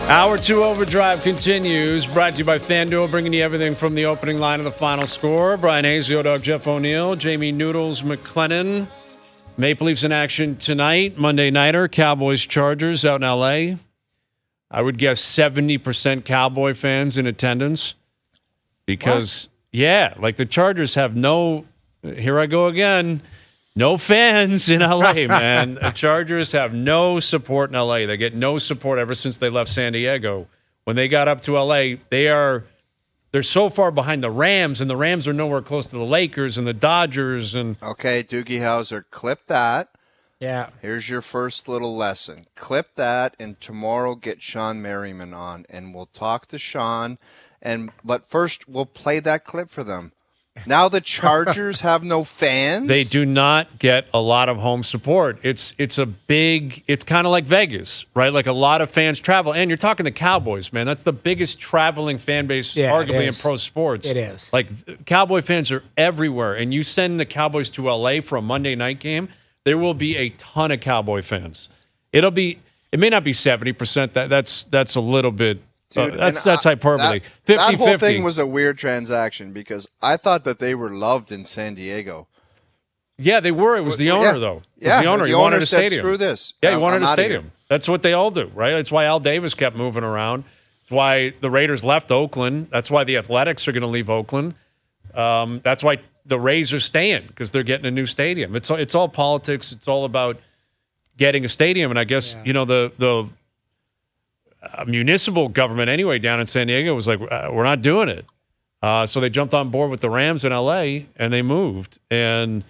Hour 2 Overdrive continues, brought to you by FanDuel, bringing you everything from the opening line to the final score. Bryan Hayes, the O-Dog, Jeff O'Neill, Jamie Noodles McLennan. Maple Leafs in action tonight, Monday Nighter, Cowboys-Chargers out in L.A. I would guess 70% Cowboy fans in attendance because, the Chargers have here I go again, no fans in L.A., man. The Chargers have no support in L.A. They get no support ever since they left San Diego. When they got up to L.A., they're so far behind the Rams, and the Rams are nowhere close to the Lakers and the Dodgers. Okay, Doogie Howser, clip that. Yeah. Here's your first little lesson. Clip that, and tomorrow get Sean Merriman on, and we'll talk to Sean. But first, we'll play that clip for them. Now the Chargers have no fans? They do not get a lot of home support. It's kind of like Vegas, right? Like a lot of fans travel. And you're talking the Cowboys, man. That's the biggest traveling fan base, arguably, in pro sports. It is. Like, Cowboy fans are everywhere. And you send the Cowboys to L.A. for a Monday night game, there will be a ton of Cowboy fans. It may not be 70%. That's a little bit. Dude, that's hyperbole. 50-50. That whole thing was a weird transaction because I thought that they were loved in San Diego. Yeah, they were. It was the owner, though. It was the owner. He wanted a stadium. Screw this. Yeah, he wanted a stadium. That's what they all do, right? That's why Al Davis kept moving around. That's why the Raiders left Oakland. That's why the Athletics are going to leave Oakland. That's why the Rays are staying, because they're getting a new stadium. It's all politics. It's all about getting a stadium. And I guess, the municipal government anyway down in San Diego was like, we're not doing it. So they jumped on board with the Rams in L.A., and they moved. And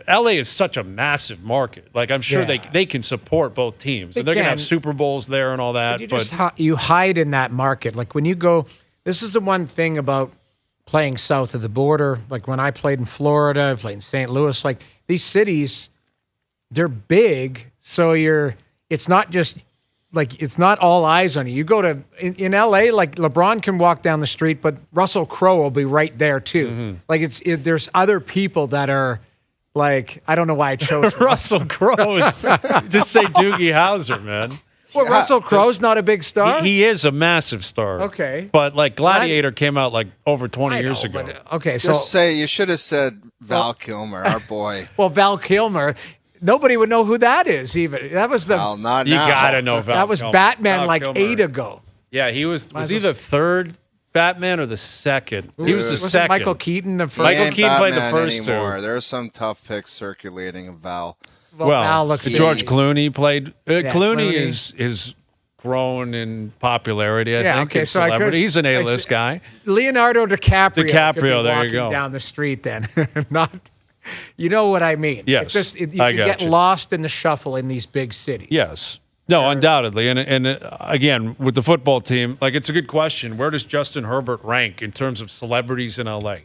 L.A. is such a massive market. Like, I'm sure they can support both teams. And they're going to have Super Bowls there and all that. You hide in that market. Like, when you go, this is the one thing about playing south of the border. Like, when I played in Florida, I played in St. Louis. Like, these cities, they're big. So it's not just... Like, it's not all eyes on you. You go to, in L.A., like, LeBron can walk down the street, but Russell Crowe will be right there, too. Mm-hmm. Like, there's other people that are, like, I don't know why I chose Russell Crowe. Just say Doogie Howser, man. Well, Russell Crowe's not a big star? He is a massive star. Okay. But, like, Gladiator came out, like, over 20 years ago. But, okay, Just you should have said Val Kilmer, our boy. Well, Val Kilmer... Nobody would know who that is, even. That was the... Well, not you now. got to know Val That was Kilmer. Batman Val like Kilmer. 8 ago. Yeah, he was he the third Batman or the second? He was the second. Michael Keaton the first? Michael Keaton played the first anymore. two. There are some tough picks circulating of Val. Well, Val looks... George Clooney played... Clooney Clooney. is grown in popularity, I think. Okay, so he's an A-list guy. Leonardo DiCaprio could be there you go. down the street then. Not... You know what I mean? Yes, you get lost in the shuffle in these big cities. Yes. No, undoubtedly. And again, with the football team, like, it's a good question. Where does Justin Herbert rank in terms of celebrities in L.A.? Is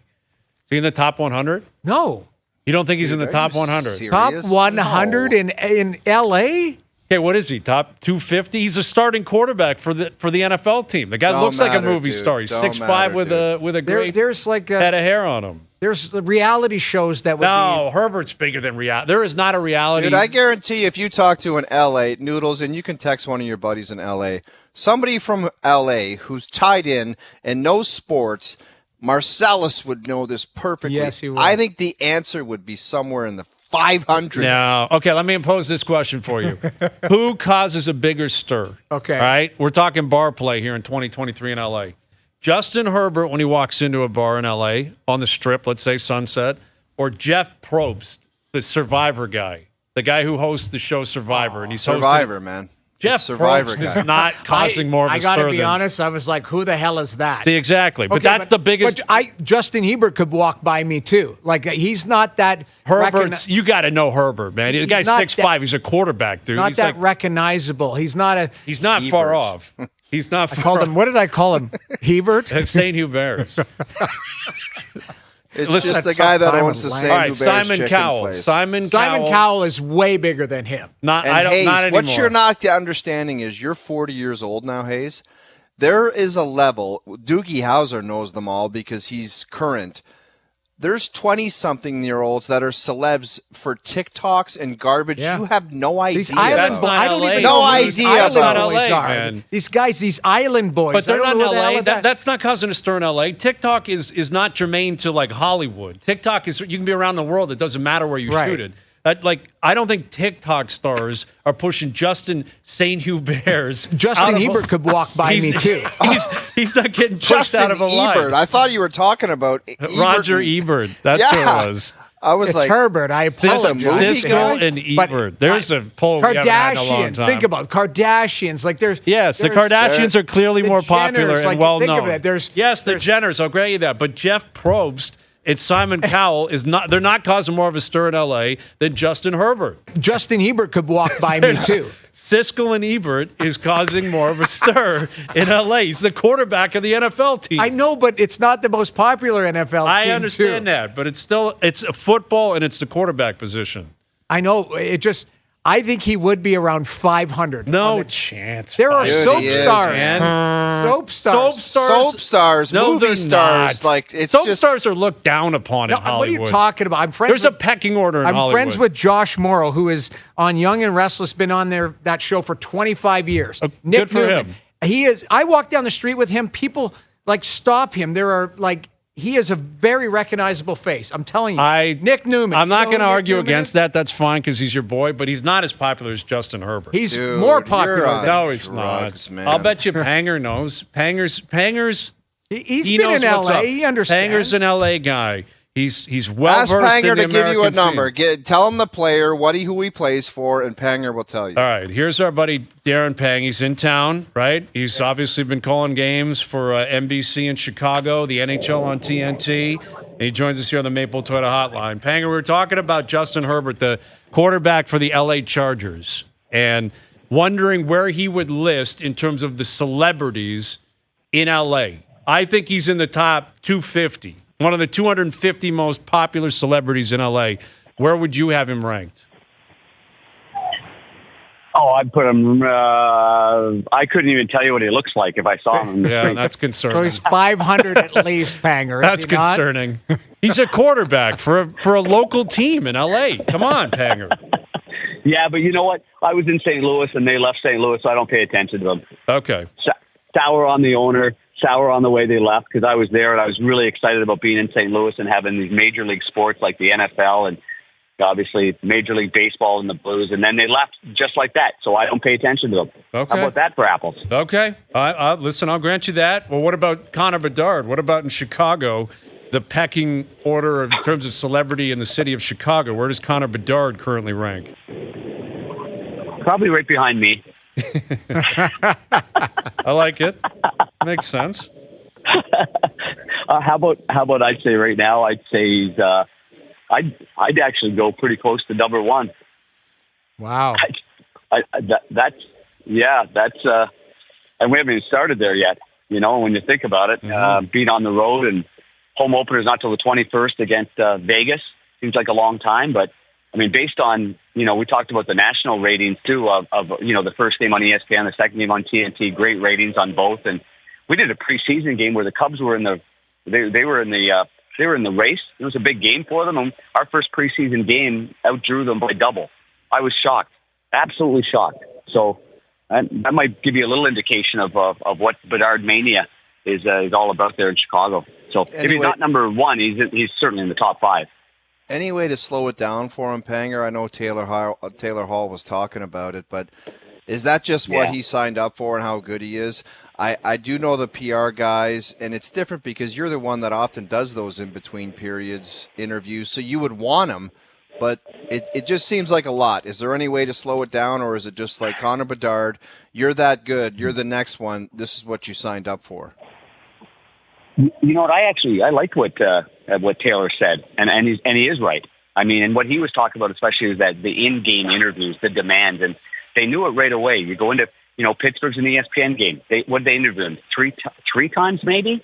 he in the top 100? No. You don't think he's in the top 100? Serious? Top 100 in L.A.? Okay, what is he? Top 250? He's a starting quarterback for the NFL team. The guy looks like a movie star. He's 6'5" with a great there's like head of hair on him. There's reality shows that would No, Herbert's bigger than reality. There is not a reality. Dude, I guarantee if you talk to an L.A. Noodles, and you can text one of your buddies in L.A., somebody from L.A. who's tied in and knows sports, Marcellus would know this perfectly. Yes, he would. I think the answer would be somewhere in the 500s. No. Okay, let me pose this question for you. Who causes a bigger stir? Okay. All right? We're talking bar play here in 2023 in L.A. Justin Herbert when he walks into a bar in L.A. on the Strip, let's say Sunset, or Jeff Probst, the Survivor guy, the guy who hosts the show Survivor. And he's Survivor, man. Jeff Survivor Probst guy. is not causing more of a I stir got to be than... honest, I was like, who the hell is that? See, exactly. But Okay, that's the biggest... But Justin Herbert could walk by me, too. Like, he's not that... You got to know Herbert, man. The guy's 6'5". He's a quarterback, dude. He's not recognizable. He's not far off. He's not far called him. What did I call him? Hebert? St. Hubert's. It's just the guy that owns the St. All right, Hubert's Simon chicken Cowell. place. Simon Cowell is way bigger than him. Hayes, not anymore. what you're not understanding is you're 40 years old now, Hayes. There is a level. Doogie Howser knows them all because he's current. There's 20-something-year-olds that are celebs for TikToks and garbage. Yeah. You have no idea. These island boys, I don't even No know who these idea island about boys LA, are. man. These guys, these island boys. But they're I not don't in know who the LA. hell That's not causing a stir in LA. TikTok is not germane to like Hollywood. TikTok is, you can be around the world. It doesn't matter where you shoot it. I don't think TikTok stars are pushing Justin St. Hubert's. Justin Herbert could walk by me too. He's not getting pushed Justin out of a Ebert. line. I thought you were talking about Roger Ebert. That's who it was. I was It's like, Herbert. I apologize. Siskel and Ebert. There's a poll we haven't had in a long Kardashians. time. Think about Kardashians. Like there's the Kardashians are clearly the more popular Jenners, and like, well think known. of it. Yes, the Jenners. I'll grant you that. But Jeff Probst and Simon Cowell they're not causing more of a stir in LA than Justin Herbert. Justin Herbert could walk by me too. Siskel and Ebert is causing more of a stir in LA. He's the quarterback of the NFL team. I know, but it's not the most popular NFL team. I understand that, but it's a football and it's the quarterback position. I know. I think he would be around 500. No chance. There are Dude, soap he is, stars. man. Soap stars. soap stars, No, movie they're stars. not. Like it's soap just stars are looked down upon in No, what are Hollywood. you talking about? I'm friends. There's a with, pecking order in I'm Hollywood. friends with Josh Morrow, who is on Young and Restless, been on that show for 25 years. Nick good for Newman. him. He is. I walk down the street with him. People like stop him. There are like. He is a very recognizable face. I'm telling you. Nick Newman. I'm not You know going to who Nick argue Newman against is? that. That's fine because he's your boy, but he's not as popular as Justin Herbert. He's Dude, more popular. you're on than no, he's drugs, not. man. I'll bet you Panger knows. Panger's He's he been knows in what's LA. up. He understands. Panger's an LA guy. He's well ask versed Panger in the to give you a American scene. number. Tell him the player, who he plays for, and Panger will tell you. All right, here's our buddy Darren Pang. He's in town, right? He's obviously been calling games for NBC in Chicago, the NHL on TNT, and he joins us here on the Maple Toyota Hotline. Panger, we were talking about Justin Herbert, the quarterback for the LA Chargers, and wondering where he would list in terms of the celebrities in LA. I think he's in the top 250, one of the 250 most popular celebrities in LA. Where would you have him ranked? Oh, I'd put him. I couldn't even tell you what he looks like if I saw him. Yeah, that's concerning. So he's 500 at least, Panger. That's concerning. He's a quarterback for a local team in LA. Come on, Panger. Yeah, but you know what? I was in St. Louis and they left St. Louis, so I don't pay attention to them. Okay. Sour on the owner, sour on the way they left because I was there and I was really excited about being in St. Louis and having these major league sports like the NFL and obviously Major League Baseball and the Blues, and then they left just like that. So I don't pay attention to them. Okay. How about that for apples? Okay. Listen, I'll grant you that. Well, what about Connor Bedard? What about in Chicago, the pecking order in terms of celebrity in the city of Chicago? Where does Connor Bedard currently rank? Probably right behind me. I like it. Makes sense. How about I'd say right now? I'd say he's. I'd actually go pretty close to number one. Wow. That's and we haven't even started there yet. You know, when you think about it, being on the road and home openers not till the 21st against Vegas seems like a long time, but I mean, based on, we talked about the national ratings too of the first game on ESPN, the second game on TNT, great ratings on both. And we did a preseason game where the Cubs were they were in the race. It was a big game for them. And our first preseason game outdrew them by double. I was shocked, absolutely shocked. So that might give you a little indication of what Bedard mania is all about there in Chicago. So if he's not number one, he's certainly in the top five. Any way to slow it down for him, Panger? I know Taylor Hall was talking about it, but is that just what he signed up for and how good he is? I do know the PR guys, and it's different because you're the one that often does those in-between periods interviews, so you would want him, but it just seems like a lot. Is there any way to slow it down, or is it just like Connor Bedard, you're that good, you're the next one, this is what you signed up for? You know what? I liked what Taylor said, and he is right. I mean, and what he was talking about, especially, is that the in-game interviews, the demands, and they knew it right away. You go into Pittsburgh's an ESPN game. What did they interview him? Three times, maybe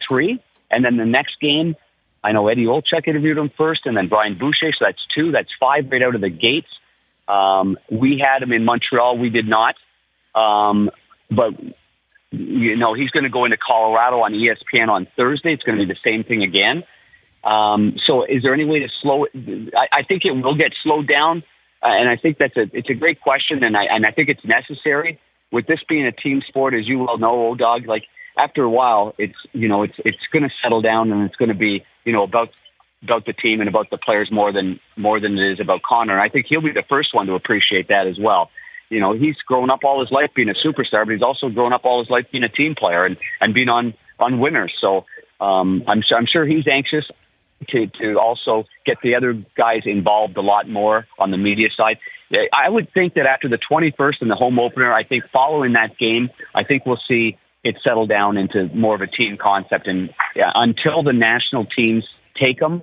three, and then the next game, I know Eddie Olczyk interviewed him first, and then Brian Boucher. So that's two. That's five right out of the gates. We had him in Montreal. We did not, but. he's going to go into Colorado on ESPN on Thursday. It's going to be the same thing again. So is there any way to slow it? I think it will get slowed down. And I think it's a great question. And I think it's necessary with this being a team sport, as you well know, O-Dog, like after a while, it's going to settle down and it's going to be, about the team and about the players more than it is about Connor. And I think he'll be the first one to appreciate that as well. He's grown up all his life being a superstar, but he's also grown up all his life being a team player and being on winners. So I'm sure he's anxious to also get the other guys involved a lot more on the media side. I would think that after the 21st and the home opener, I think following that game, I think we'll see it settle down into more of a team concept. And until the national teams take them,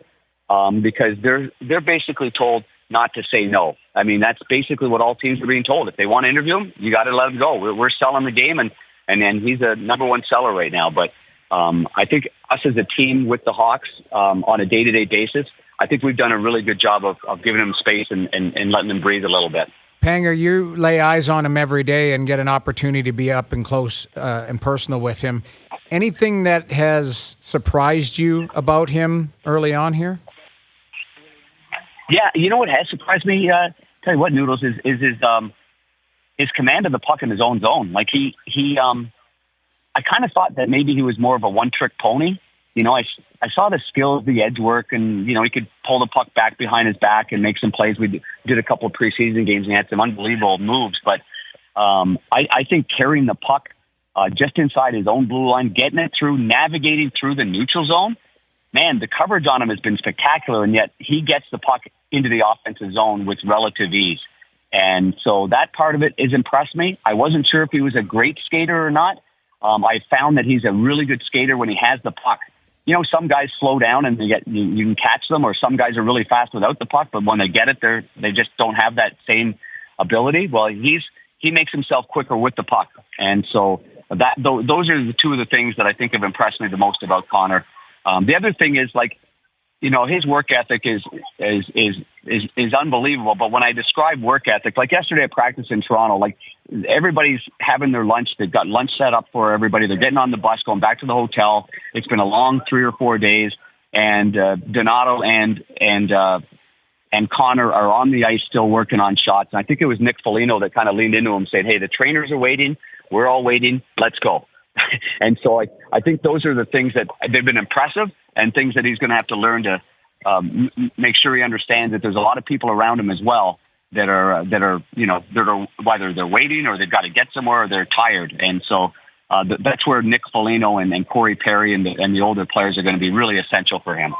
because they're basically told not to say no. I mean, that's basically what all teams are being told. If they want to interview him, you got to let him go. We're selling the game, and then he's a number one seller right now. But I think us as a team with the Hawks on a day-to-day basis, I think we've done a really good job of giving him space and letting him breathe a little bit. Panger, you lay eyes on him every day and get an opportunity to be up and close and personal with him. Anything that has surprised you about him early on here? Yeah, you know what has surprised me? Tell you what, Noodles, is his command of the puck in his own zone. Like he I kind of thought that maybe he was more of a one-trick pony. I saw the skills, the edge work, and, he could pull the puck back behind his back and make some plays. We did a couple of preseason games, and he had some unbelievable moves. But I think carrying the puck just inside his own blue line, getting it through, navigating through the neutral zone, man, the coverage on him has been spectacular, and yet he gets the puck into the offensive zone with relative ease. And so that part of it has impressed me. I wasn't sure if he was a great skater or not. I found that he's a really good skater when he has the puck. Some guys slow down and you can catch them, or some guys are really fast without the puck, but when they get it, they just don't have that same ability. Well, he makes himself quicker with the puck, and so those are the two of the things that I think have impressed me the most about Connor. The other thing is his work ethic is unbelievable. But when I describe work ethic, like yesterday at practice in Toronto, like everybody's having their lunch. They've got lunch set up for everybody. They're getting on the bus, going back to the hotel. It's been a long 3 or 4 days, and Donato and Connor are on the ice still working on shots. And I think it was Nick Foligno that kind of leaned into him, saying, "Hey, the trainers are waiting. We're all waiting. Let's go." And so I think those are the things that they've been impressive, and things that he's going to have to learn to make sure he understands that there's a lot of people around him as well that are whether they're waiting or they've got to get somewhere or they're tired. And so that's where Nick Foligno and Corey Perry and the older players are going to be really essential for him.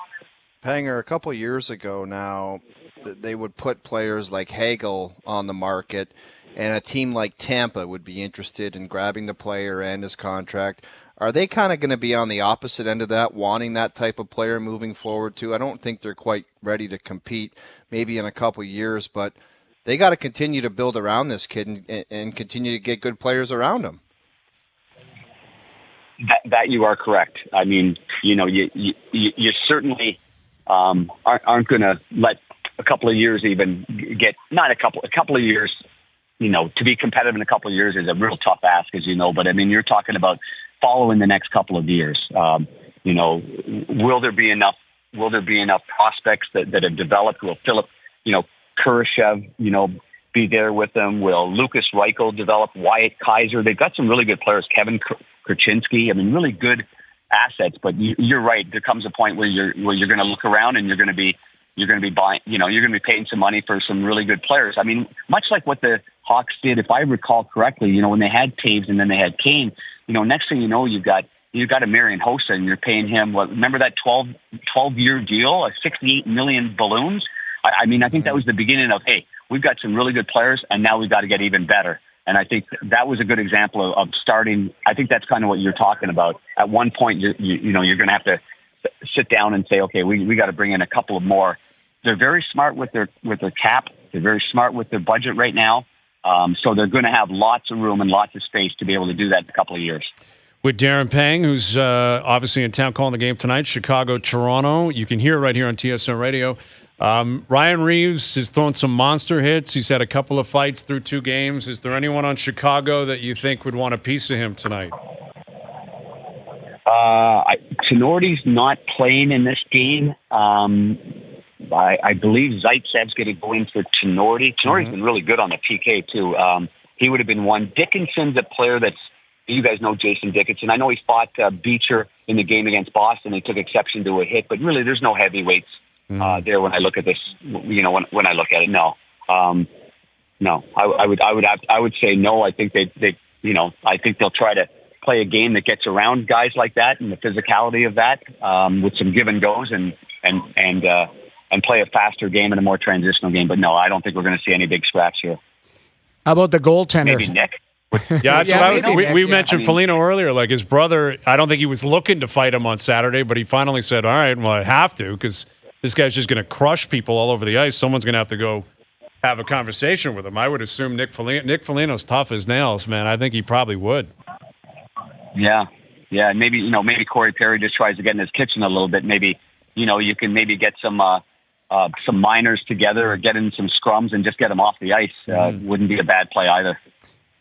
Panger, a couple years ago now, they would put players like Hagel on the market, and a team like Tampa would be interested in grabbing the player and his contract. Are they kind of going to be on the opposite end of that, wanting that type of player moving forward too? I don't think they're quite ready to compete maybe in a couple years, but they got to continue to build around this kid and continue to get good players around him. That you are correct. I mean, you certainly aren't going to let a couple of years even get, not a couple of years, to be competitive in a couple of years is a real tough ask, as you know. But I mean, you're talking about following the next couple of years. Will there be enough prospects that have developed? Will Philip, Kurashev, be there with them? Will Lucas Reichel develop? Wyatt Kaiser? They've got some really good players. Kevin Krasinski. I mean, really good assets. But you're right. There comes a point where you're going to look around and you're going to be buying. You're going to be paying some money for some really good players. I mean, much like what the Hawks did, if I recall correctly, when they had Taves and then they had Kane. Next thing you know, you've got a Marian Hossa, and you're paying him. Remember that 12-year deal, $68 million balloons? I mean, I think that was the beginning of, hey, we've got some really good players, and now we've got to get even better. And I think that was a good example of starting. I think that's kind of what you're talking about. At one point, you're going to have to sit down and say, okay, we got to bring in a couple of more. They're very smart with their cap. They're very smart with their budget right now. So they're going to have lots of room and lots of space to be able to do that in a couple of years. With Darren Pang, who's obviously in town calling the game tonight, Chicago-Toronto. You can hear it right here on TSN Radio. Ryan Reeves has thrown some monster hits. He's had a couple of fights through 2 games. Is there anyone on Chicago that you think would want a piece of him tonight? Tenorti's not playing in this game. I believe Zaitsev's going to go in for Tenorti. Tenorti's been really good on the PK, too. He would have been one. Dickinson's a player that's, you guys know Jason Dickinson. I know he fought Beecher in the game against Boston. He took exception to a hit, but really there's no heavyweights there when I look at this. When I look at it, no. No, I would say no. I think I think they'll try to play a game that gets around guys like that and the physicality of that with some give and goes and play a faster game and a more transitional game. But no, I don't think we're going to see any big scraps here. How about the goaltender? Maybe Nick. Yeah, that's what I was. We mentioned Foligno earlier. Like his brother, I don't think he was looking to fight him on Saturday, but he finally said, "All right, well, I have to because this guy's just going to crush people all over the ice. Someone's going to have to go have a conversation with him." I would assume Nick Foligno's tough as nails, man. I think he probably would. Yeah. Maybe Corey Perry just tries to get in his kitchen a little bit. Maybe you can maybe get some minors together or get in some scrums and just get them off the ice. Wouldn't be a bad play either.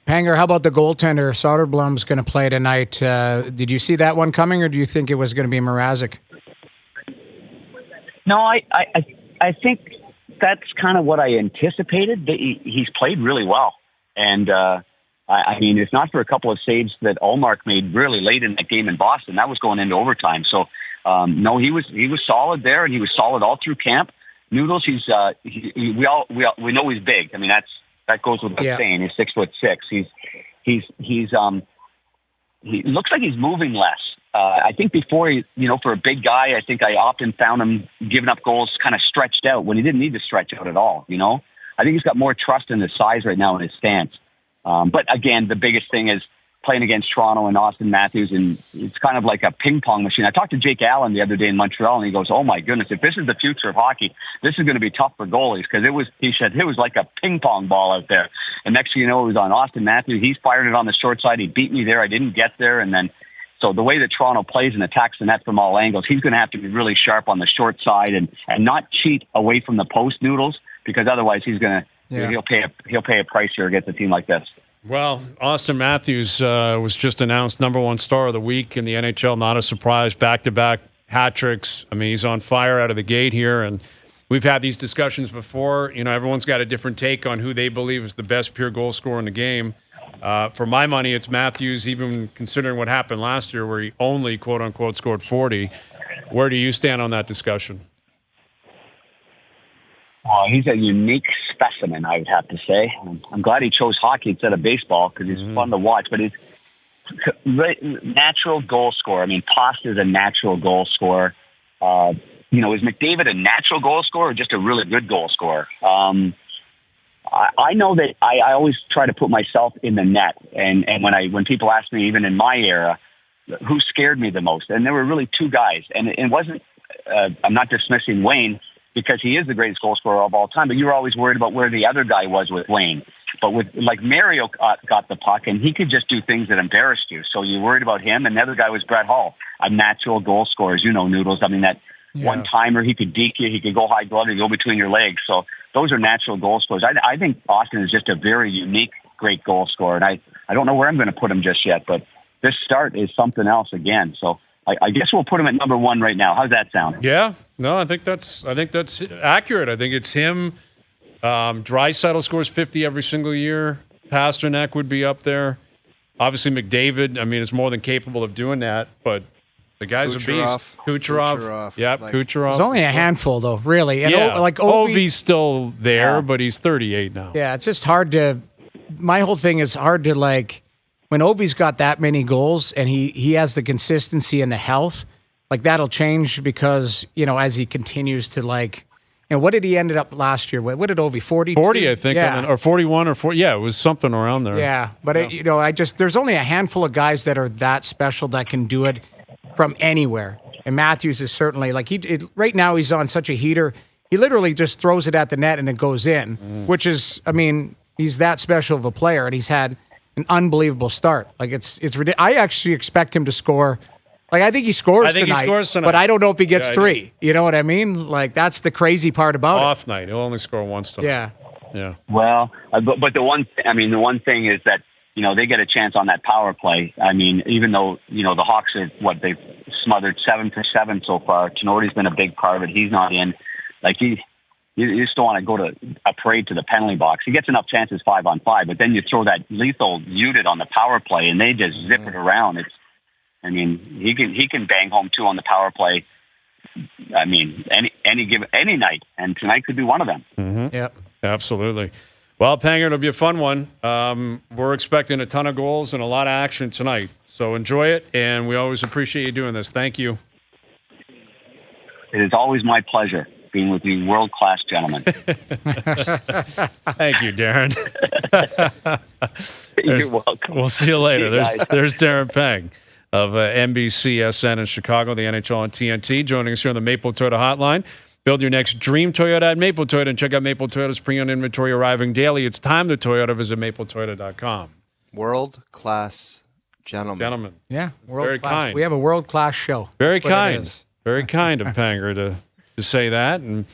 Panger, how about the goaltender? Soderblom's going to play tonight. Did you see that one coming, or do you think it was going to be Mrazek? No, I think that's kind of what I anticipated. He's played really well, and I mean, if not for a couple of saves that Ullmark made really late in that game in Boston, that was going into overtime. So, no, he was solid there, and he was solid all through camp. Noodles, we know he's big. I mean, that goes without saying. He's 6'6". He looks like he's moving less. I think before, for a big guy, I think I often found him giving up goals kind of stretched out when he didn't need to stretch out at all. I think he's got more trust in his size right now and his stance. But again, the biggest thing is playing against Toronto and Auston Matthews, and it's kind of like a ping pong machine. I talked to Jake Allen the other day in Montreal, and he goes, "Oh my goodness, if this is the future of hockey, this is going to be tough for goalies," because he said it was like a ping pong ball out there. And next thing you know, it was on Auston Matthews. He's fired it on the short side. He beat me there. I didn't get there, and then so the way that Toronto plays and attacks the net from all angles, he's going to have to be really sharp on the short side and not cheat away from the post, Noodles, because otherwise he's going to he'll pay a price here against a team like this. Well, Auston Matthews was just announced number one star of the week in the NHL. Not a surprise. Back-to-back hat tricks. I mean, he's on fire out of the gate here. And we've had these discussions before. Everyone's got a different take on who they believe is the best pure goal scorer in the game. For my money, it's Matthews, even considering what happened last year where he only, quote-unquote, scored 40. Where do you stand on that discussion? He's a unique specimen, I would have to say. I'm glad he chose hockey instead of baseball because he's fun to watch. But he's natural goal scorer. I mean, Pasta is a natural goal scorer. Is McDavid a natural goal scorer or just a really good goal scorer? I know that I always try to put myself in the net. And when people ask me, even in my era, who scared me the most? And there were really two guys. And it wasn't, I'm not dismissing Wayne, because he is the greatest goal scorer of all time, but you were always worried about where the other guy was with Wayne. But Mario got the puck, and he could just do things that embarrassed you. So you worried about him, and the other guy was Brett Hull, a natural goal scorer, as you know, Noodles. I mean, that one-timer, he could deke you, he could go high glove, he could go between your legs. So those are natural goal scorers. I think Auston is just a very unique, great goal scorer, and I don't know where I'm going to put him just yet, but this start is something else again. So I guess we'll put him at number one right now. How's that sound? Yeah. No, I think that's accurate. I think it's him. Draisaitl scores 50 every single year. Pasternak would be up there. Obviously, McDavid, I mean, is more than capable of doing that, but the guy's a beast. Kucherov. Yep, Kucherov. There's only a handful, though, really. And Ovi's still there, but he's 38 now. Yeah, it's just hard to – my whole thing is hard to, when Ovi's got that many goals and he has the consistency and the health, that'll change because, as he continues to what did he end up last year with? What did Ovi, 40? 40, I think, or 41 or 40. Yeah, it was something around there. Yeah, but there's only a handful of guys that are that special that can do it from anywhere. And Matthews is certainly, right now he's on such a heater. He literally just throws it at the net and it goes in, which is, I mean, he's that special of a player, and he's had an unbelievable start. It's ridiculous. I actually expect him to score. I think he scores tonight. But I don't know if he gets three. You know what I mean? That's the crazy part about it. Off night. He'll only score once tonight. Yeah. Well, but the one thing is that, they get a chance on that power play. I mean, even though, the Hawks are they've smothered 7 for 7 so far. Tenorti's been a big part of it. He's not in. You just don't want to go to a parade to the penalty box. He gets enough chances 5-on-5, but then you throw that lethal unit on the power play and they just zip it around. He can bang home 2 on the power play. I mean, any night, and tonight could be one of them. Mm-hmm. Yep, absolutely. Well, Panger, it'll be a fun one. We're expecting a ton of goals and a lot of action tonight, so enjoy it, and we always appreciate you doing this. Thank you. It is always my pleasure being with you world-class gentlemen. Thank you, Darren. You're welcome. We'll see you later. There's Darren Pang of NBCSN in Chicago, the NHL and TNT, joining us here on the Maple Toyota Hotline. Build your next dream Toyota at Maple Toyota and check out Maple Toyota's pre-owned inventory arriving daily. It's time to Toyota. Visit mapletoyota.com. World-class gentlemen. Yeah, very kind. We have a world-class show. Very kind. Very kind of Panger to say that. And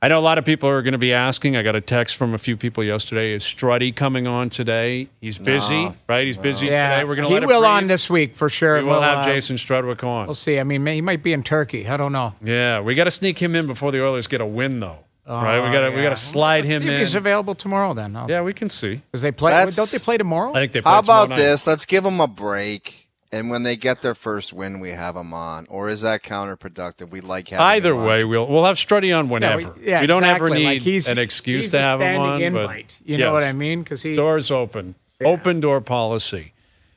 I know a lot of people are going to be asking. I got a text from a few people yesterday. Is Struddy coming on today? He's busy, right? He's busy today. We're going to let him He will breathe. on this week for sure. We'll have Jason Strudwick on. We'll see. I mean, he might be in Turkey. I don't know. Yeah, we got to sneak him in before the Oilers get a win, though. Right? We got to slide him in. He's available tomorrow then. Yeah, we can see. Because they play. Don't they play tomorrow? I think they play How tomorrow about night. this? Let's give them a break. And when they get their first win, we have them on. Or is that counterproductive? We like having Either them on. way, we'll have Struddy on whenever. We don't ever need an excuse to have him on. Invite. You know what I mean? Because doors open, open door policy.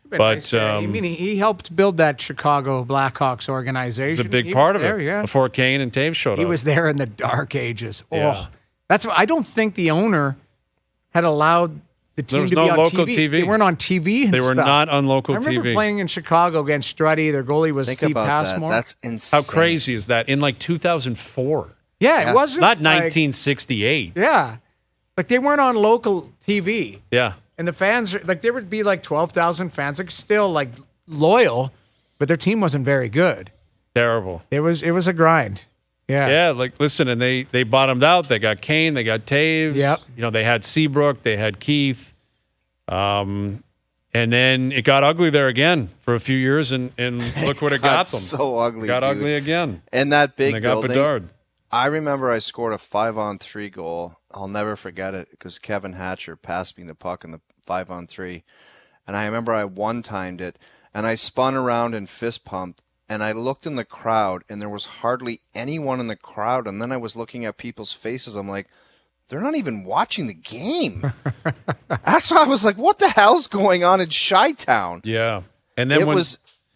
But nice, I mean, he helped build that Chicago Blackhawks organization. He's a big part of it. Yeah. Before Kane and Taves showed up. He was there in the dark ages. Yeah. Oh, that's what I don't think the owner had allowed the team to be on local TV. They weren't on TV. And they were stuff. not on local TV. I remember TV. playing in Chicago against Struddy. Their goalie was Think Steve about Passmore. that. That's insane. How crazy is that? In 2004. Yeah, it wasn't not 1968. Yeah, they weren't on local TV. Yeah, and the fans there would be 12,000 fans, still loyal, but their team wasn't very good. Terrible. It was a grind. Yeah. Yeah, listen, and they bottomed out. They got Kane, they got Taves. Yep. They had Seabrook, they had Keith. And then it got ugly there again for a few years, and look what it got them. So ugly, got dude. ugly again. And that big and they got building. Bedard. I remember I scored a 5-on-3 goal. I'll never forget it because Kevin Hatcher passed me the puck in the 5-on-3. And I remember I one-timed it, and I spun around and fist pumped, and I looked in the crowd, and there was hardly anyone in the crowd. And then I was looking at people's faces. I'm like, they're not even watching the game. That's why I was like, what the hell's going on in Chi-Town? Yeah. And then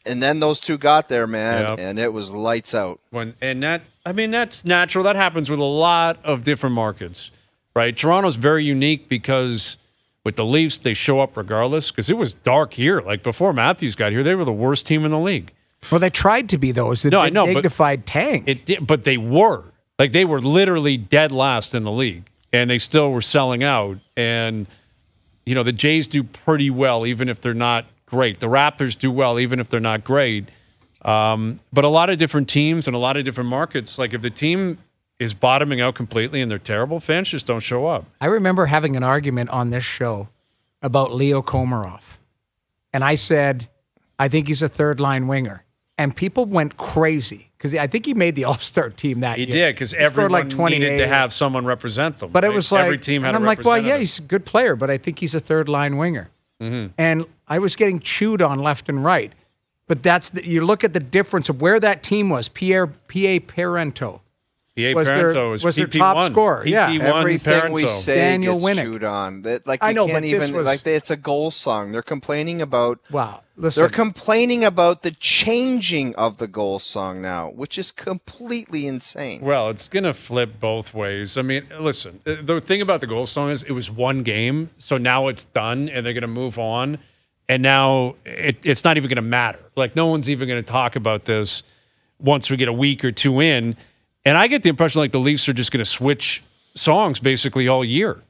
and then those two got there, man, Yep. and it was lights out. That's natural. That happens with a lot of different markets, right? Toronto's very unique because with the Leafs, they show up regardless because it was dark here. Before Matthews got here, they were the worst team in the league. Well, they tried to be those. Dignified tank. But they were. They were literally dead last in the league, and they still were selling out. And, the Jays do pretty well, even if they're not great. The Raptors do well, even if they're not great. But a lot of different teams and a lot of different markets, if the team is bottoming out completely and they're terrible, fans just don't show up. I remember having an argument on this show about Leo Komarov. And I said, I think he's a third-line winger. And people went crazy because I think he made the All-Star team that year. He did because everyone needed to have someone represent them. But it was every team had and I'm a like, well, representative. yeah, he's a good player, but I think he's a third-line winger. Mm-hmm. And I was getting chewed on left and right. But you look at the difference of where that team was. P.A. Parento. P.A. Parento was their top scorer. Yeah, everything Parento. we say Daniel gets Winnick. chewed on. I know, can't but this even was, it's a goal song. They're complaining about. Wow, listen. They're complaining about the changing of the goal song now, which is completely insane. Well, it's going to flip both ways. I mean, listen, the thing about the goal song is it was one game, so now it's done, and they're going to move on. And now it's not even going to matter. No one's even going to talk about this once we get a week or two in. And I get the impression the Leafs are just going to switch songs basically all year,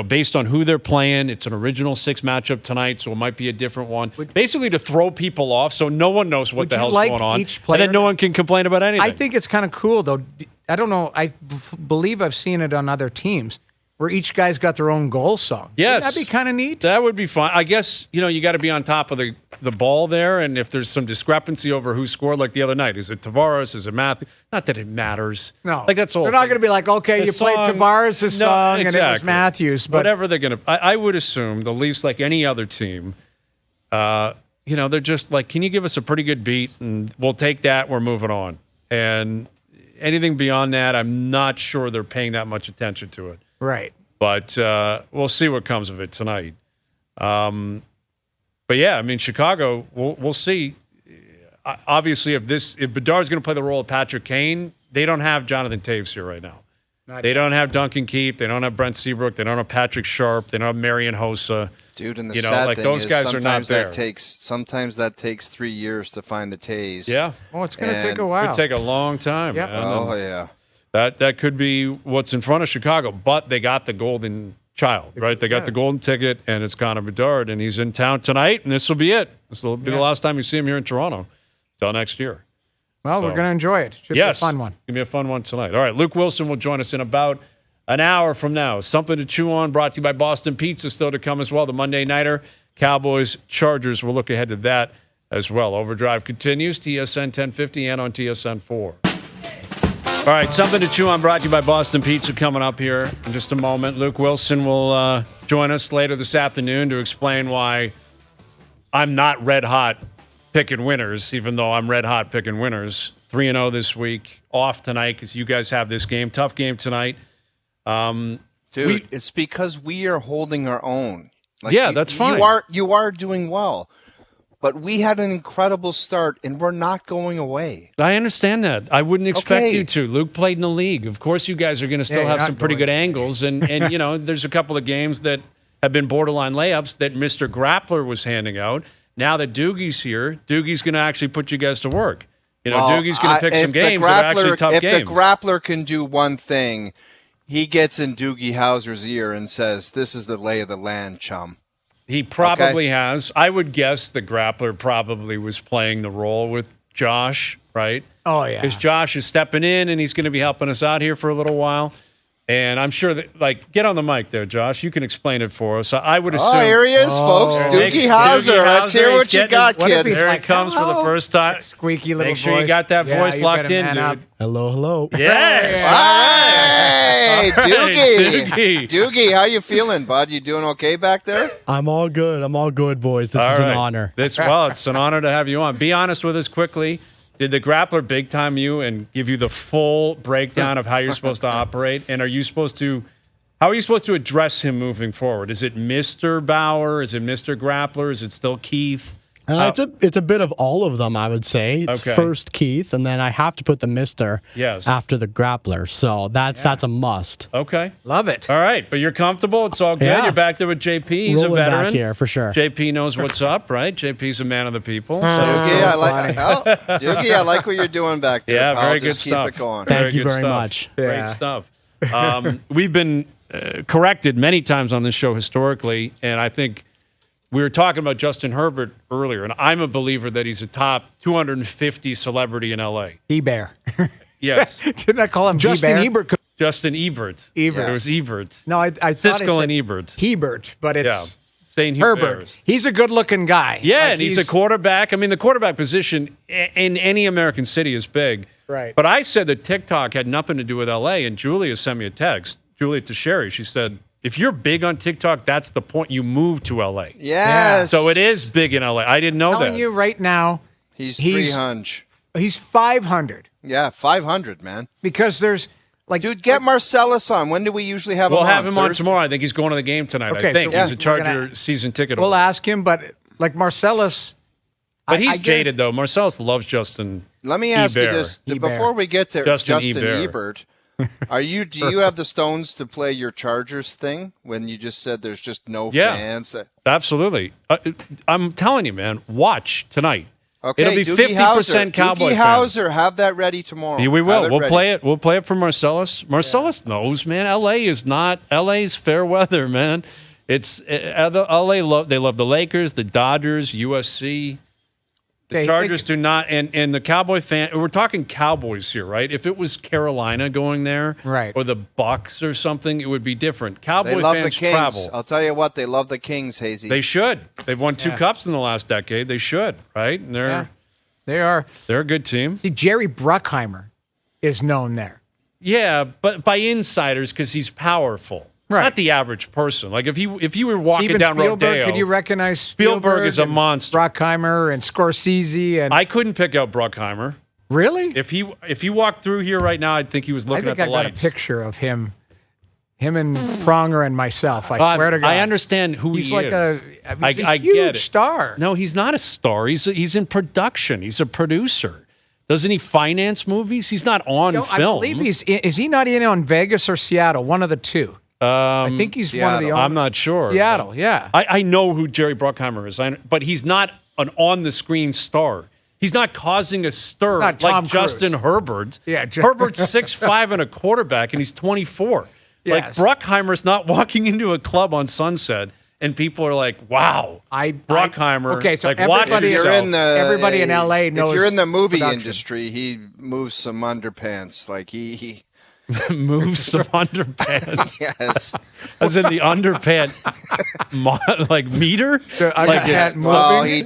based on who they're playing. It's an original 6 matchup tonight, so it might be a different one. Basically to throw people off so no one knows what the hell's going on. And then no one can complain about anything. I think it's kind of cool, though. I don't know. I believe I've seen it on other teams. where each guy's got their own goal song. Yes. Wouldn't that be kind of neat? That would be fun. I guess, you got to be on top of the ball there, and if there's some discrepancy over who scored, like the other night, is it Tavares, is it Matthews? Not that it matters. No. Like, that's all. They're not going to be like, okay, you played Tavares' song, and it was Matthews. But whatever they're going to, I would assume, the Leafs, like any other team, they're just like, can you give us a pretty good beat, and we'll take that, we're moving on. And anything beyond that, I'm not sure they're paying that much attention to it. Right. But we'll see what comes of it tonight. But yeah, I mean, Chicago, we'll see. Obviously, if Bedard's going to play the role of Patrick Kane, they don't have Jonathan Taves here right now. They don't have Duncan Keith. They don't have Brent Seabrook. They don't have Patrick Sharp. They don't have Marian Hossa. Dude, and the sad thing those is guys are not there. Sometimes that takes 3 years to find the Taves. Yeah. Oh, it's going to take a while. It could take a long time. Yep. Man. Oh, yeah. That could be what's in front of Chicago, but they got the golden child, right? They got the golden ticket, and it's Connor Bedard, and he's in town tonight, and this will be it. This will be the last time you see him here in Toronto till next year. Well, we're going to enjoy it. Should be a fun one. It's going to be a fun one tonight. All right, Luke Wilson will join us in about an hour from now. Something to chew on, brought to you by Boston Pizza, still to come as well. The Monday Nighter, Cowboys, Chargers. We'll look ahead to that as well. Overdrive continues, TSN 1050 and on TSN 4. All right, something to chew on, brought to you by Boston Pizza, coming up here in just a moment. Luke Wilson will join us later this afternoon to explain why I'm not red hot picking winners, even though I'm red hot picking winners. 3-0 this week, off tonight because you guys have this game. Tough game tonight. Dude, it's because we are holding our own. That's fine. You are doing well. But we had an incredible start, and we're not going away. I understand that. I wouldn't expect you to. Luke played in the league. Of course, you guys are going to still have some pretty good angles. And there's a couple of games that have been borderline layups that Mr. Grappler was handing out. Now that Doogie's here, Doogie's going to actually put you guys to work. Doogie's going to pick some games that are actually tough games. If the Grappler can do one thing, he gets in Doogie Howser's ear and says, "This is the lay of the land, chum." He probably has. I would guess the Grappler probably was playing the role with Josh, right? Oh, yeah. Because Josh is stepping in, and he's going to be helping us out here for a little while. And I'm sure that, get on the mic there, Josh. You can explain it for us. I would assume. Oh, here he is, folks. Doogie Howser. Let's hear what you got, kid. There he comes for the first time. That squeaky little voice. Make sure voice. you got that voice locked in, dude. Up. Hello. Yes. Hey, Doogie. Doogie, how you feeling, bud? You doing okay back there? I'm all good, boys. This is an honor. It's an honor to have you on. Be honest with us quickly. Did the Grappler big time you and give you the full breakdown of how you're supposed to operate? And how are you supposed to address him moving forward? Is it Mr. Bauer? Is it Mr. Grappler? Is it still Keith? It's a bit of all of them, I would say. It's first Keith, and then I have to put the Mr. after the Grappler. So that's a must. Okay. Love it. All right, but you're comfortable. It's all good. Yeah. You're back there with JP. He's Rolling a veteran. back here for sure. JP knows what's up, right? JP's a man of the people. So. Doogie, I like what you're doing back there. Yeah, pal. very Just good keep stuff. it going. Thank you very much. Great stuff. We've been corrected many times on this show historically, and I think we were talking about Justin Herbert earlier, and I'm a believer that he's a top 250 celebrity in L.A. E-Bear. Yes. Didn't I call him Justin Ebert? Justin Ebert. Ebert. It was Ebert. No, I thought Siskel and Ebert. Hebert, but it's St. Herbert. He's a good-looking guy. Yeah, and he's a quarterback. I mean, the quarterback position in any American city is big. Right. But I said that TikTok had nothing to do with L.A., and Julia sent me a text. Julia Teixeira, she said, if you're big on TikTok, that's the point. You move to L.A. Yes. So it is big in L.A. I didn't know telling that. you right now, He's 300. He's 500 Yeah, 500, man. because there's Dude, get Marcellus on. When do we usually have him on? We'll have him on Thursday? tomorrow. I think he's going to the game tonight. Okay, I think so he's a we're Charger season ticket we'll holder. ask him, but Marcellus. But he's jaded, though. Marcellus loves Justin. Let me ask you Ebert. this before we get to Justin Justin Ebert. Ebert. Do you have the stones to play your Chargers thing when you just said there's just no fans? Absolutely. I'm telling you, man, watch tonight. Okay, it'll be Doogie 50% Cowboy Doogie Howser, have that ready tomorrow. Yeah, we will. We'll ready. play it. We'll play it for Marcellus. Marcellus knows, man. LA is not. LA's fair weather, man. It's LA. They love the Lakers, the Dodgers, USC. The Chargers do not, and the Cowboy fan. We're talking Cowboys here, right? If it was Carolina going there, right, or the Bucks or something, it would be different. Cowboy they love fans the Kings. travel. I'll tell you what, they love the Kings, Hazy. They should. They've won 2 cups in the last decade. They should, right? And they're a good team. See, Jerry Bruckheimer is known there. Yeah, but by insiders because he's powerful. Right. Not the average person. Like if you were walking Steven down Spielberg, Rodeo, could you recognize Spielberg is a monster. Bruckheimer and Scorsese, and I couldn't pick out Bruckheimer. Really? If he walked through here right now, I'd think he was looking at the lights. I got a picture of him and Pronger and myself. I swear to God. I understand who he's he like is. He's a huge get it. star. No, he's not a star. He's in production. He's a producer. Doesn't he finance movies? He's not on film. I believe is he not in on Vegas or Seattle? One of the two. I think he's Seattle. one of the owners. I'm not sure. Seattle, yeah. I know who Jerry Bruckheimer is, but he's not an on-the-screen star. He's not causing a stir like Justin Herbert. Yeah, Herbert's 6'5" and a quarterback, and he's 24. Yes. Like, Bruckheimer's not walking into a club on Sunset, and people are like, wow, Bruckheimer. Okay, so like, everybody in L.A. knows. If you're in the movie production. industry, he moves some underpants. Like, he moves some underpants. Yes. As in the underpant, like meter? The underpant moving? Well, he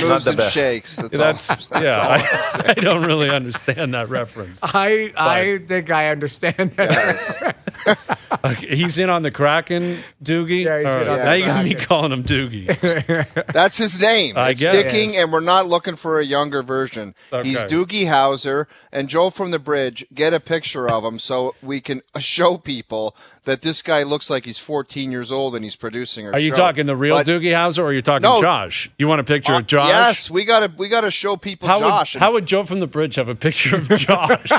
moves and shakes. That's all I don't really understand that reference. I think I understand that. Yes. He's in on the Kraken, Doogie? Yeah, he's in on now you got me calling him Doogie. That's his name. It's sticking, yes. and we're not looking for a younger version. Okay. He's Doogie Howser, and Joe from the Bridge, get a picture of him so we can show people that this guy looks like he's 14 years old and he's producing our show. Are you talking the real Doogie Howser, or are you talking Josh? You want a picture of Josh? Yes, we gotta show people Josh. How would Joe from the Bridge have a picture of Josh?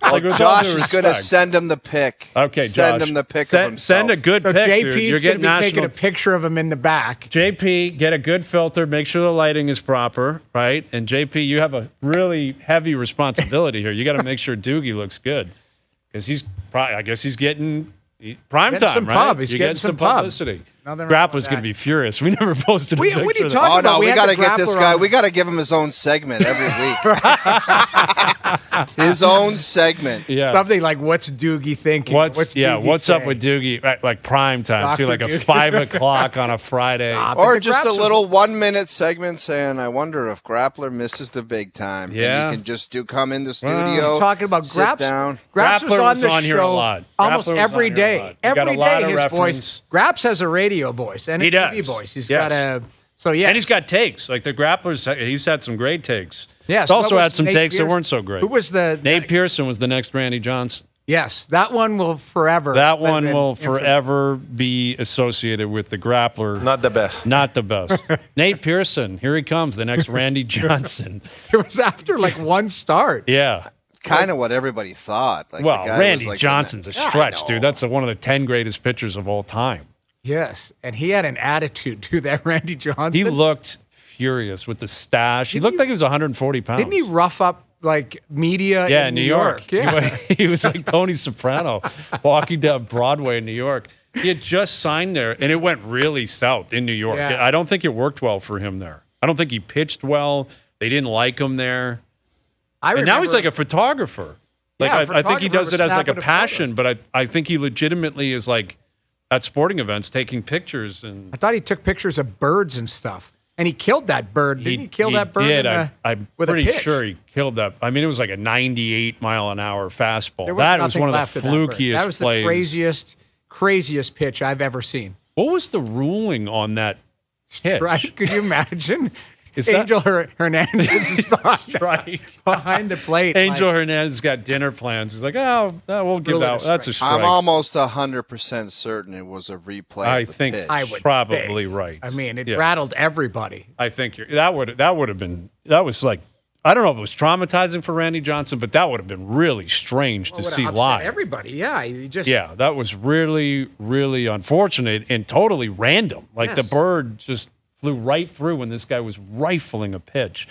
Josh is going to send him the pic. Okay, send Josh, him the pic of himself. Send a good pic, JP's dude. You're getting going to be taking a picture of him in the back. JP, get a good filter. Make sure the lighting is proper, right? And JP, you have a really heavy responsibility here. You got to make sure Doogie looks good because I guess he's getting prime time, right? He's getting some publicity. Grappler's going to be furious. We never posted a picture. What are you talking about? We got to get this guy. We got to give him his own segment every week. His own segment. Yeah. Something like, what's Doogie thinking? What's up with Doogie? Right, like prime time, too, like a 5 o'clock on a Friday. Or just a little 1-minute segment saying, I wonder if Grappler misses the big time. Yeah. And you can just come in the studio, talking about sit down. Graps was on the here a show lot. almost every day. Every day his voice. Graps has a radio voice and a TV voice. He's got a... So, yeah. And he's got takes. Like the Grapplers, he's had some great takes. Yes. He's also had some takes that weren't so great. Who was Nate Pearson was the next Randy Johnson. Yes, that one will forever. That one will forever be associated with the Grappler. Not the best. Not the best. Nate Pearson, here he comes, the next Randy Johnson. It was after like one start. Yeah. Kind of what everybody thought. Like, well, the guy Randy was like Johnson's a stretch, dude. That's one of the 10 greatest pitchers of all time. Yes, and he had an attitude to that Randy Johnson. He looked furious with the stash. He looked like he was 140 pounds. Didn't he rough up like media in New York? Yeah. He was like Tony Soprano walking down Broadway in New York. He had just signed there, and it went really south in New York. Yeah. I don't think it worked well for him there. I don't think he pitched well. They didn't like him there. And now he's like a photographer. Like I think he does it as like a passion, but I think he legitimately is like at sporting events taking pictures. And I thought he took pictures of birds and stuff. And he killed that bird. Didn't he kill that bird? I'm pretty sure he killed that. I mean, it was like a 98-mile-an-hour fastball. That was one of the flukiest That was the craziest pitch I've ever seen. What was the ruling on that pitch? Right? Could you imagine? Angel Hernandez is behind the plate. Angel Hernandez got dinner plans. He's like, we'll give that. That's a strike. I'm almost 100% certain it was a replay. I think I would probably right. I mean, it rattled everybody. I think that would have been. That was like, I don't know if it was traumatizing for Randy Johnson, but that would have been really strange to see live. Everybody, that was really, really unfortunate and totally random. Like the bird just flew right through when this guy was rifling a pitch.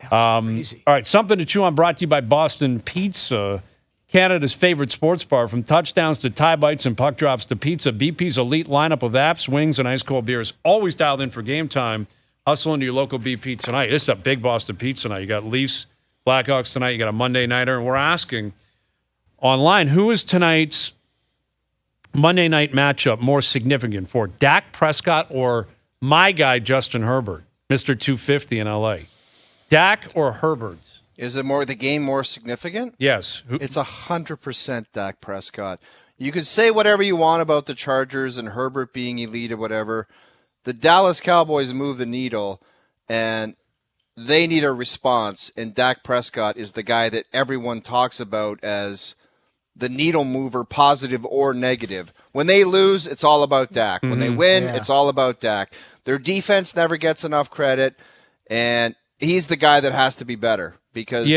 All right, something to chew on brought to you by Boston Pizza, Canada's favorite sports bar. From touchdowns to tie bites and puck drops to pizza, BP's elite lineup of apps, wings, and ice-cold beers, always dialed in for game time. hustle into your local BP tonight. This is a big Boston Pizza night. You got Leafs, Blackhawks tonight. You got a Monday nighter, and we're asking online, who is tonight's Monday night matchup more significant for Dak Prescott or my guy Justin Herbert, Mr. 250 in LA? Dak or Herbert? Is it more the game more significant? Yes. It's 100% Dak Prescott. You can say whatever you want about the Chargers and Herbert being elite or whatever. The Dallas Cowboys move the needle, and they need a response, and Dak Prescott is the guy that everyone talks about as the needle mover, positive or negative. When they lose, it's all about Dak. When they win, it's all about Dak. Their defense never gets enough credit, and he's the guy that has to be better because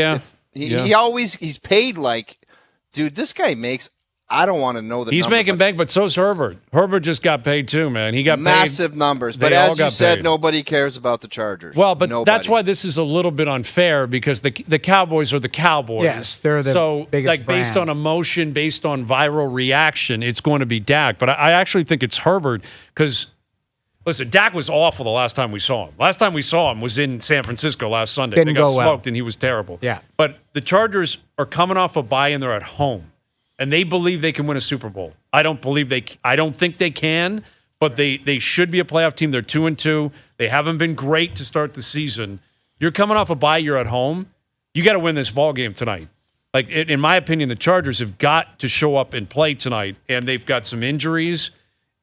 he's paid like, dude, this guy makes, I don't want to know the He's number, making bank, but so's Herbert. Herbert just got paid too, man. He got massive paid. numbers. But as you said, nobody cares about the Chargers. Well, but that's why this is a little bit unfair because the Cowboys are the Cowboys. Yes, they're the biggest like based brand. on emotion, based on viral reaction, it's going to be Dak. But I actually think it's Herbert because, listen, Dak was awful the last time we saw him. Last time we saw him was in San Francisco last Sunday. Didn't they got go well. smoked and he was terrible. Yeah. But the Chargers are coming off a bye and they're at home. And they believe they can win a Super Bowl. I don't think they can, but they should be a playoff team. They're 2-2. They haven't been great to start the season. You're coming off a bye. You're at home. You got to win this ball game tonight. Like in my opinion, the Chargers have got to show up and play tonight, and they've got some injuries.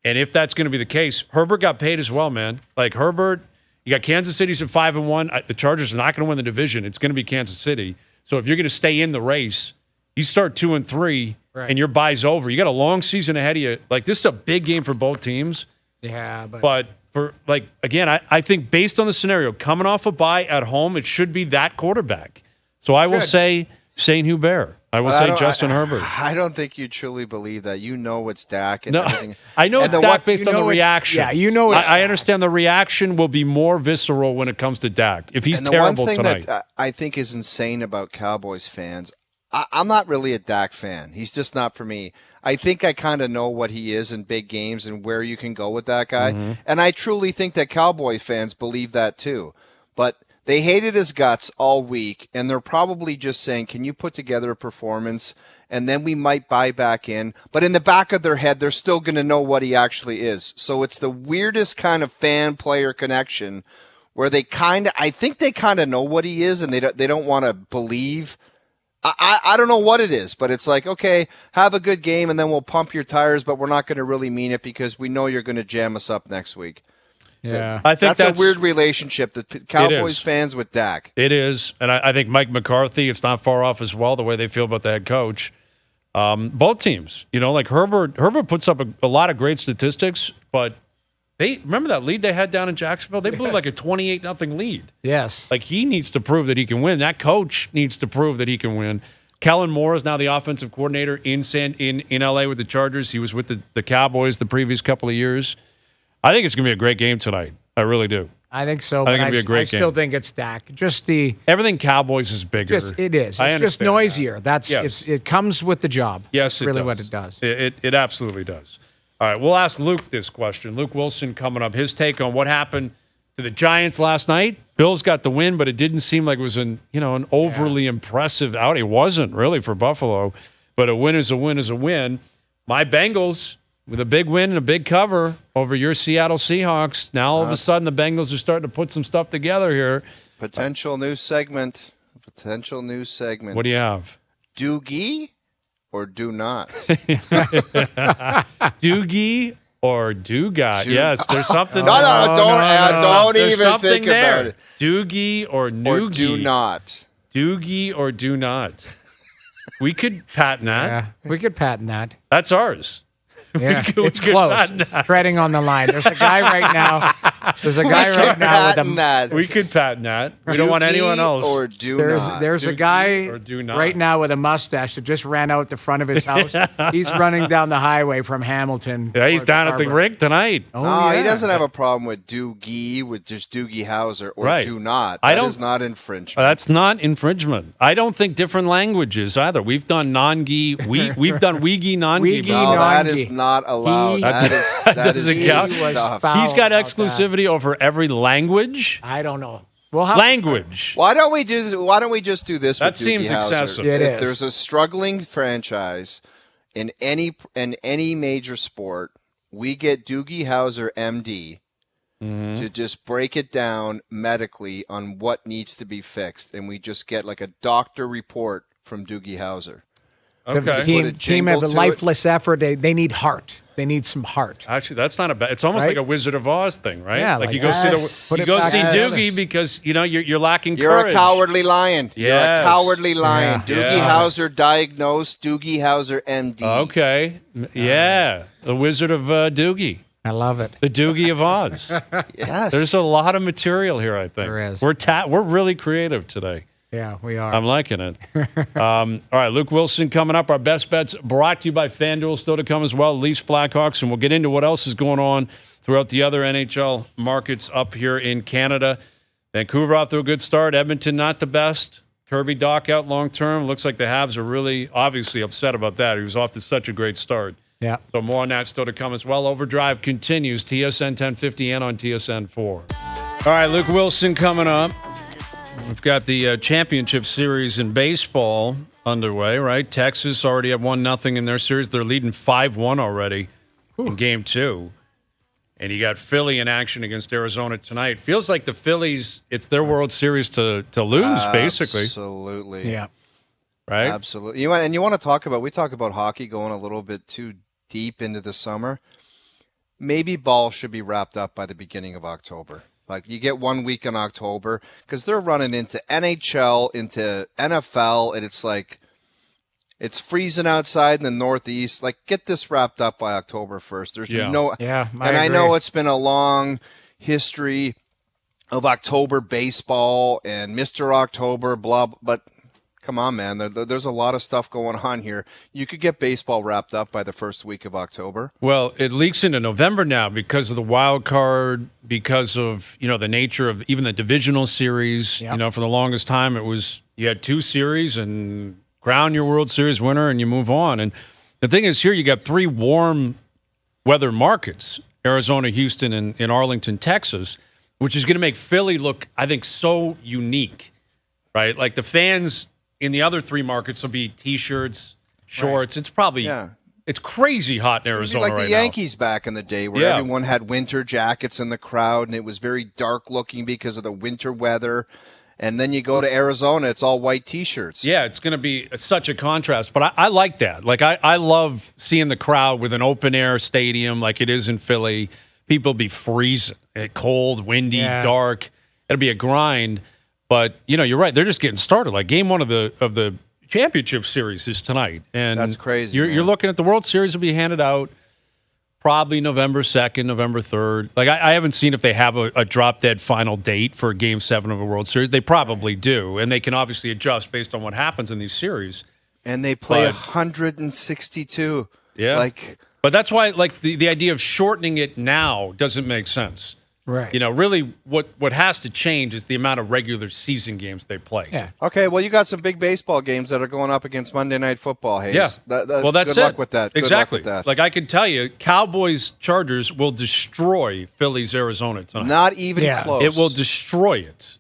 And if that's going to be the case, Herbert got paid as well, man. Like Herbert, you got Kansas City's at 5-1. The Chargers are not going to win the division. It's going to be Kansas City. So if you're going to stay in the race, you start 2-3. Right. And your bye's over. You got a long season ahead of you. Like, this is a big game for both teams. Yeah, but for, like, again, I think based on the scenario, coming off a bye at home, it should be that quarterback. So I will say Saint Hubert. I will say Justin Herbert. I don't think you truly believe that. You know it's Dak and no, everything. I know it's Dak based on the reaction. Yeah, you know it's I understand the reaction will be more visceral when it comes to Dak. If he's terrible tonight. And the one thing that I think is insane about Cowboys fans, I'm not really a Dak fan. He's just not for me. I think I kind of know what he is in big games and where you can go with that guy. Mm-hmm. And I truly think that Cowboy fans believe that too. But they hated his guts all week, and they're probably just saying, can you put together a performance, and then we might buy back in. But in the back of their head, they're still going to know what he actually is. So it's the weirdest kind of fan-player connection where I think they kind of know what he is, and they don't want to believe. I don't know what it is, but it's like, okay, have a good game, and then we'll pump your tires, but we're not going to really mean it because we know you're going to jam us up next week. Yeah, I think that's a weird relationship, the Cowboys fans with Dak. It is, and I think Mike McCarthy, it's not far off as well, the way they feel about the head coach. Both teams, like Herbert puts up a lot of great statistics, but remember that lead they had down in Jacksonville? They blew like a 28-0 lead. Yes. Like he needs to prove that he can win. That coach needs to prove that he can win. Kellen Moore is now the offensive coordinator in LA with the Chargers. He was with the Cowboys the previous couple of years. I think it's going to be a great game tonight. I really do. I think so. I think it'll be a great game. I still think it's Dak. Everything Cowboys is bigger. It is. It's just noisier. It comes with the job. Yes, That's really what it does. It absolutely does. All right, we'll ask Luke this question. Luke Wilson coming up. His take on what happened to the Giants last night. Bills got the win, but it didn't seem like it was an overly impressive out. It wasn't really for Buffalo, but a win is a win is a win. My Bengals with a big win and a big cover over your Seattle Seahawks. Now all of a sudden the Bengals are starting to put some stuff together here. Potential new segment. What do you have? Doogie or do not? Doogie or do God? Yes, there's something. Don't even think about it. Doogie or noogie. Or do not. Doogie or do not. We could patent that. Yeah, we could patent that. That's ours. Yeah, it's close. It's treading on the line. There's a guy right now. With a. We could patent that. We don't want anyone else. Or do not. There's a guy right now with a mustache that just ran out the front of his house. He's running down the highway from Hamilton. Yeah, he's down at the rink tonight. He doesn't have a problem with Doogie, with just Doogie Howser, or do not. That is not infringement. That's not infringement. I don't think different languages either. We've done non-gi. We've done weegi non-gi. That is not allowed. That is doesn't count. stuff. He's got exclusivity over every language. I don't know. Language. Why don't we just do this? That with seems Doogie Howser? excessive. If there's a struggling franchise in any major sport, we get Doogie Howser, MD, to just break it down medically on what needs to be fixed, and we just get like a doctor report from Doogie Howser. Okay. The team have a lifeless effort. They need heart. They need some heart. Actually, that's not a bad. It's almost like a Wizard of Oz thing, right? Yeah, like you go see Doogie because you're lacking courage. You're a cowardly lion. Yes. You're a cowardly lion. Yeah. Doogie Howser diagnosed. Doogie Howser, MD. Okay. Yeah. The Wizard of Doogie. I love it. The Doogie of Oz. Yes. There's a lot of material here, I think. There is. We're really creative today. Yeah, we are. I'm liking it. All right, Luke Wilson coming up. Our best bets brought to you by FanDuel still to come as well. Leafs, Blackhawks, and we'll get into what else is going on throughout the other NHL markets up here in Canada. Vancouver off to a good start. Edmonton not the best. Kirby Dach out long term. Looks like the Habs are really obviously upset about that. He was off to such a great start. Yeah. So more on that still to come as well. OverDrive continues. TSN 1050 and on TSN 4. All right, Luke Wilson coming up. We've got the championship series in baseball underway, right? Texas already have 1-0 in their series. They're leading 5-1 already in Game 2. And you got Philly in action against Arizona tonight. Feels like the Phillies, it's their World Series to lose, basically. Absolutely. Yeah. Right? Absolutely. You want to talk about, we talk about hockey going a little bit too deep into the summer. Maybe ball should be wrapped up by the beginning of October. Like, you get 1 week in October because they're running into NHL, into NFL, and it's like it's freezing outside in the Northeast. Like, get this wrapped up by October 1st. There's no, I know it's been a long history of October baseball and Mr. October, but come on, man. There's a lot of stuff going on here. You could get baseball wrapped up by the first week of October. Well, it leaks into November now because of the wild card, because of, the nature of even the divisional series. Yep. For the longest time, it was you had 2 series and crown your World Series winner and you move on. And the thing is, here you got 3 warm weather markets, Arizona, Houston, and Arlington, Texas, which is going to make Philly look, I think, so unique, right? Like the fans in the other 3 markets will be T-shirts, shorts. Right. It's probably it's crazy hot in Arizona like right the Yankees back in the day where everyone had winter jackets in the crowd and it was very dark looking because of the winter weather. And then you go to Arizona, it's all white T-shirts. Yeah, it's going to be such a contrast. But I like that. Like, I love seeing the crowd with an open-air stadium like it is in Philly. People be freezing. Cold, windy, dark. It'll be a grind. But, you're right. They're just getting started. Like, game 1 of the championship series is tonight. And that's crazy. You're looking at the World Series will be handed out probably November 2nd, November 3rd. Like, I haven't seen if they have a drop-dead final date for Game 7 of a World Series. They probably do. And they can obviously adjust based on what happens in these series. And they play 162. Yeah. But that's why, the idea of shortening it now doesn't make sense. Right. Really what has to change is the amount of regular season games they play. Yeah. Okay, well, you got some big baseball games that are going up against Monday Night Football, Hayes. Yeah. That's good luck with that. Exactly. Good luck with that. Like, I can tell you, Cowboys-Chargers will destroy Phillies-Arizona tonight. Not even close. It will destroy it.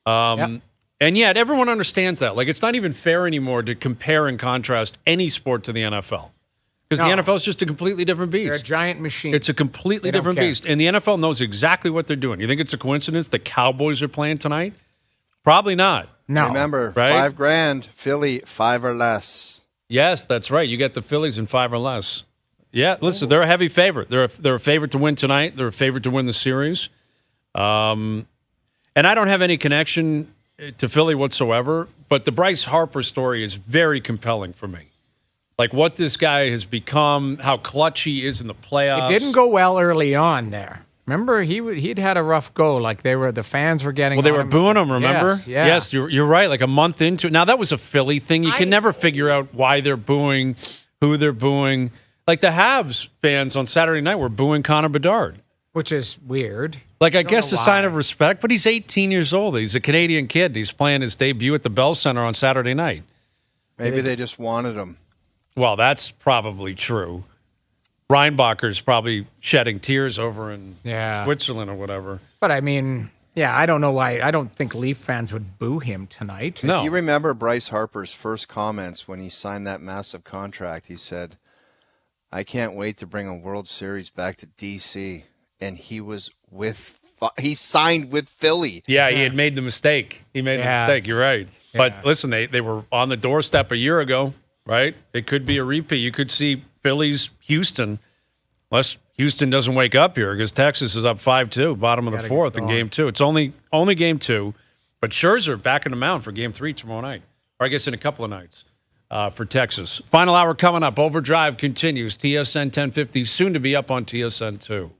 And yet, everyone understands that. Like, it's not even fair anymore to compare and contrast any sport to the NFL. Because the NFL is just a completely different beast. They're a giant machine. It's a completely different beast. And the NFL knows exactly what they're doing. You think it's a coincidence the Cowboys are playing tonight? Probably not. No. Remember, right? $5,000, Philly, 5 or less. Yes, that's right. You get the Phillies in 5 or less. Yeah, listen, they're a heavy favorite. They're a favorite to win tonight. They're a favorite to win the series. And I don't have any connection to Philly whatsoever, but the Bryce Harper story is very compelling for me. Like, what this guy has become, how clutch he is in the playoffs. It didn't go well early on there. Remember, he'd had a rough go. Like, the fans were getting. Well, they were booing him. Remember? Yes, you're right. Like a month into it. Now that was a Philly thing. You can never figure out why they're booing, who they're booing. Like the Habs fans on Saturday night were booing Connor Bedard, which is weird. Like, I guess a sign of respect. But he's 18 years old. He's a Canadian kid. He's playing his debut at the Bell Center on Saturday night. Maybe they just wanted him. Well, that's probably true. Reinbacher's probably shedding tears over in Switzerland or whatever. But I mean, I don't know why. I don't think Leaf fans would boo him tonight. No. If you remember Bryce Harper's first comments when he signed that massive contract, he said, "I can't wait to bring a World Series back to DC." And he signed with Philly. Yeah, he had made the mistake. He made the mistake. You're right. Yeah. But listen, they were on the doorstep a year ago, right? It could be a repeat. You could see Phillies, Houston, unless Houston doesn't wake up here because Texas is up 5-2, bottom of the fourth in Game 2. It's only Game 2, but Scherzer back in the mound for Game 3 tomorrow night, or I guess in a couple of nights for Texas. Final hour coming up. OverDrive continues. TSN 1050 soon to be up on TSN 2.